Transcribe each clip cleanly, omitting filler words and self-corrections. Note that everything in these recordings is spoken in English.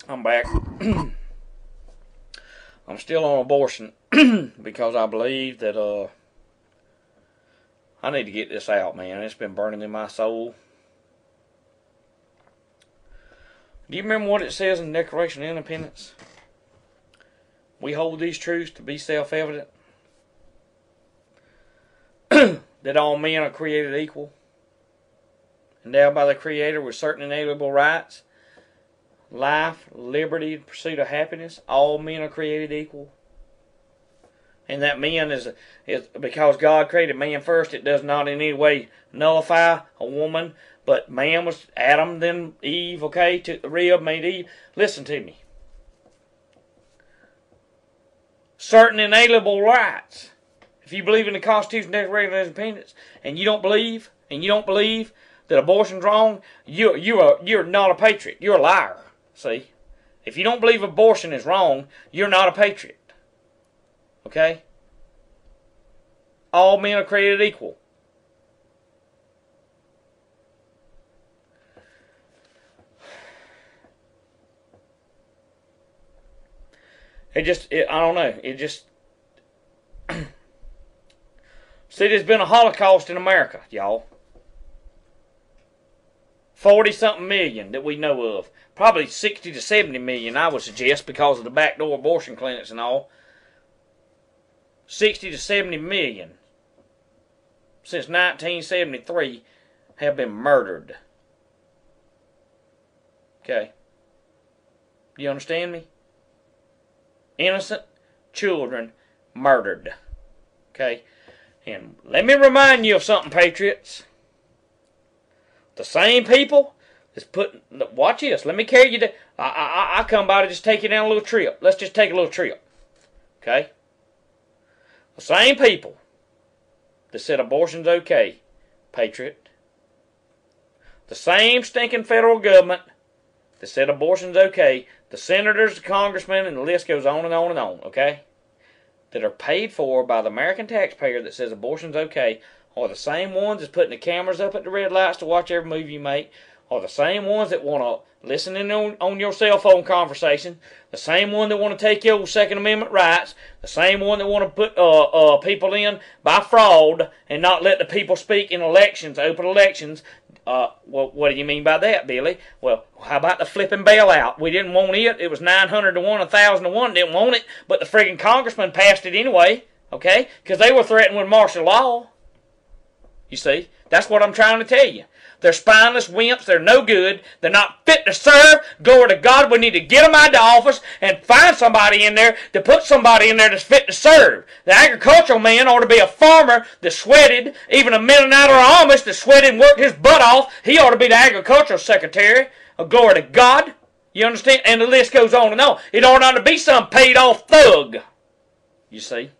I'm back. I'm still on abortion because I believe that I need to get this out, man. It's been burning in my soul. Do you remember what it says in the Declaration of Independence? We hold these truths to be self-evident. That all men are created equal, endowed by the Creator with certain inalienable rights, life, liberty, and pursuit of happiness. All men are created equal. And that man is because God created man first, it does not in any way nullify a woman. But man was Adam, then Eve, okay? Took the rib, made Eve. Listen to me. Certain inalienable rights. If you believe in the Constitution, Declaration of Independence, and you don't believe that abortion's wrong, you're not a patriot. You're a liar. See? If you don't believe abortion is wrong, you're not a patriot. Okay? All men are created equal. I don't know. See, there's been a Holocaust in America, y'all. 40-something million that we know of. Probably 60 to 70 million, I would suggest, because of the backdoor abortion clinics and all. 60 to 70 million since 1973 have been murdered. Okay. Do you understand me? Innocent children murdered. Okay. And let me remind you of something, patriots. The same people that's putting... Watch this. Let me carry you to... I come by to just take you down a little trip. Let's just take a little trip. Okay? The same people that said abortion's okay, patriot. The same stinking federal government that said abortion's okay. The senators, the congressmen, and the list goes on and on and on, okay? That are paid for by the American taxpayer that says abortion's okay are the same ones that's putting the cameras up at the red lights to watch every move you make, are the same ones that want to listen in on your cell phone conversation, the same one that want to take your Second Amendment rights, the same one that want to put people in by fraud and not let the people speak in elections, open elections. Well, what do you mean by that, Billy? Well, how about the flipping bailout? We didn't want it. It was 900 to 1, 1,000 to 1. Didn't want it, but the friggin' congressman passed it anyway, okay? Because they were threatened with martial law. You see? That's what I'm trying to tell you. They're spineless wimps. They're no good. They're not fit to serve. Glory to God. We need to get them out of office and find somebody in there to put somebody in there that's fit to serve. The agricultural man ought to be a farmer that sweated. Even a Mennonite or Amish that sweated and worked his butt off. He ought to be the agricultural secretary. Glory to God. You understand? And the list goes on and on. It ought not to be some paid off thug. You see?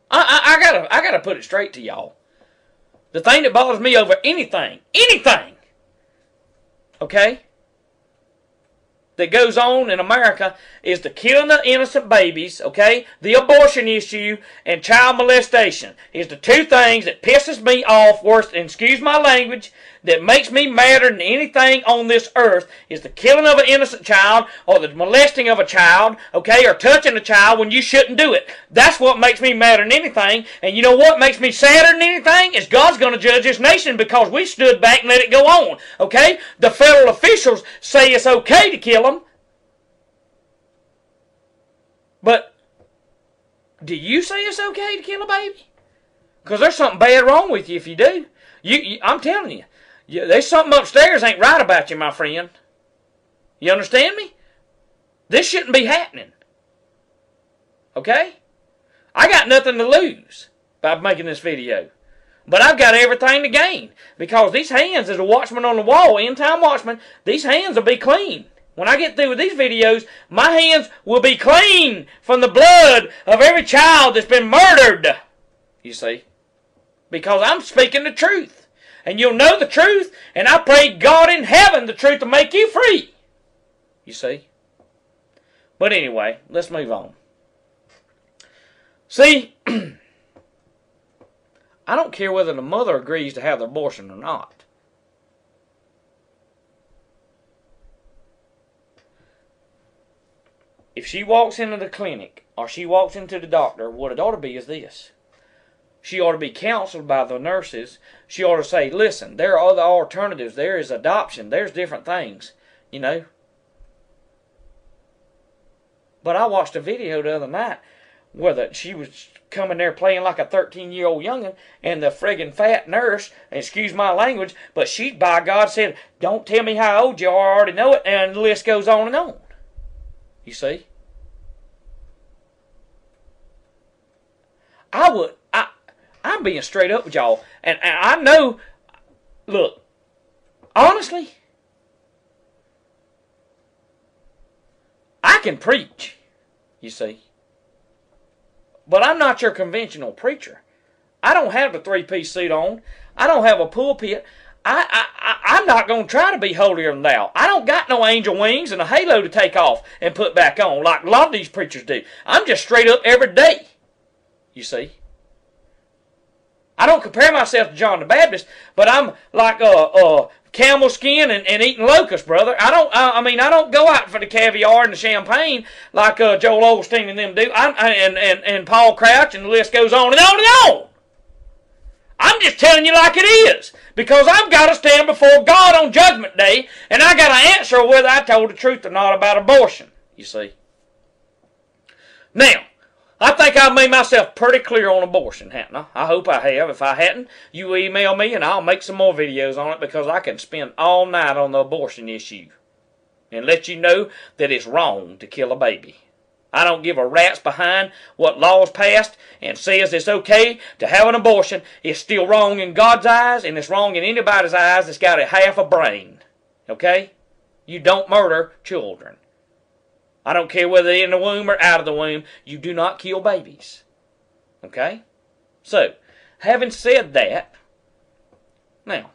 I gotta put it straight to y'all. The thing that bothers me over anything, okay, that goes on in America is the killing of innocent babies, okay, the abortion issue, and child molestation is the two things that pisses me off worse, and excuse my language, that makes me madder than anything on this earth is the killing of an innocent child or the molesting of a child, okay, or touching a child when you shouldn't do it. That's what makes me madder than anything. And you know what makes me sadder than anything? Is God's going to judge this nation because we stood back and let it go on, okay? The federal officials say it's okay to kill them. But do you say it's okay to kill a baby? Because there's something bad wrong with you if you do. I'm telling you. There's something upstairs ain't right about you, my friend. You understand me? This shouldn't be happening. Okay? I got nothing to lose by making this video. But I've got everything to gain. Because these hands, as a watchman on the wall, end-time watchman, these hands will be clean. When I get through with these videos, my hands will be clean from the blood of every child that's been murdered. You see? Because I'm speaking the truth. And you'll know the truth, and I pray God in heaven the truth to make you free. You see? But anyway, let's move on. See, I don't care whether the mother agrees to have the abortion or not. if she walks into the clinic or she walks into the doctor, what it ought to be is this. She ought to be counseled by the nurses. She ought to say, listen, there are other alternatives. There is adoption. There's different things, you know. But I watched a video the other night where she was coming there playing like a 13-year-old youngin', and the friggin' fat nurse, excuse my language, but she, by God, said, don't tell me how old you are, I already know it, and the list goes on and on. You see? I'm being straight up with y'all, and I know, look, honestly, I can preach, you see, but I'm not your conventional preacher. I don't have the three-piece suit on. I don't have a pulpit. I'm not going to try to be holier than thou. I don't got no angel wings and a halo to take off and put back on like a lot of these preachers do. I'm just straight up every day, you see. I don't compare myself to John the Baptist, but I'm like camel skin and eating locusts, brother. I mean, I don't go out for the caviar and the champagne like Joel Osteen and them do. And Paul Crouch, and the list goes on and on and on. I'm just telling you like it is, because I've got to stand before God on Judgment Day, and I got to answer whether I told the truth or not about abortion. You see. Now, I think I've made myself pretty clear on abortion, haven't I? I hope I have. If I hadn't, you email me and I'll make some more videos on it, because I can spend all night on the abortion issue and let you know that it's wrong to kill a baby. I don't give a rat's behind what laws passed and says it's okay to have an abortion. It's still wrong in God's eyes, and it's wrong in anybody's eyes that's got a half a brain. Okay? You don't murder children. I don't care whether they're in the womb or out of the womb. You do not kill babies. Okay? So, having said that, now,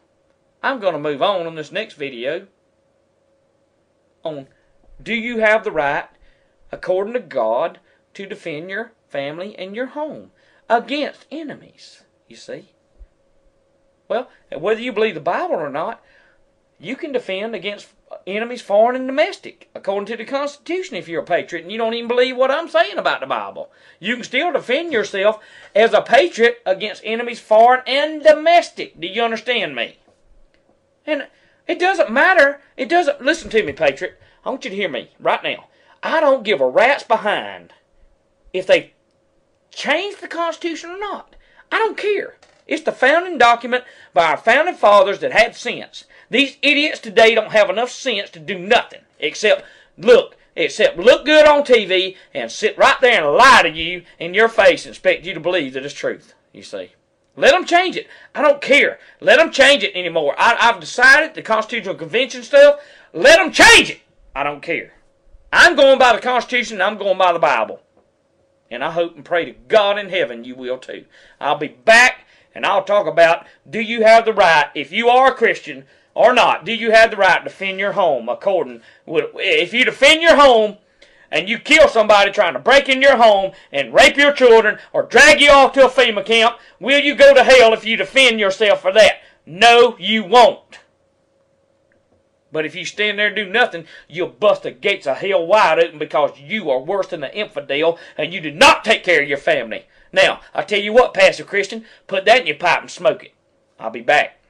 I'm going to move on this next video on, do you have the right, according to God, to defend your family and your home against enemies? You see? Well, whether you believe the Bible or not, you can defend against enemies, foreign and domestic, according to the Constitution. If you're a patriot and you don't even believe what I'm saying about the Bible, you can still defend yourself as a patriot against enemies, foreign and domestic. Do you understand me? And it doesn't matter. It doesn't. Listen to me, patriot. I want you to hear me right now. I don't give a rat's behind if they change the Constitution or not. I don't care. It's the founding document by our founding fathers that had sense. These idiots today don't have enough sense to do nothing except look good on TV and sit right there and lie to you in your face and expect you to believe that it's truth, you see. Let them change it. I don't care. Let them change it anymore. I've decided the Constitutional Convention stuff, let them change it. I don't care. I'm going by the Constitution and I'm going by the Bible. And I hope and pray to God in heaven you will too. I'll be back and I'll talk about, do you have the right, if you are a Christian or not, do you have the right to defend your home according, if you defend your home and you kill somebody trying to break in your home and rape your children or drag you off to a FEMA camp, will you go to hell if you defend yourself for that? No, you won't. But if you stand there and do nothing, you'll bust the gates of hell wide open, because you are worse than an infidel and you do not take care of your family. Now, I tell you what, Pastor Christian, put that in your pipe and smoke it. I'll be back.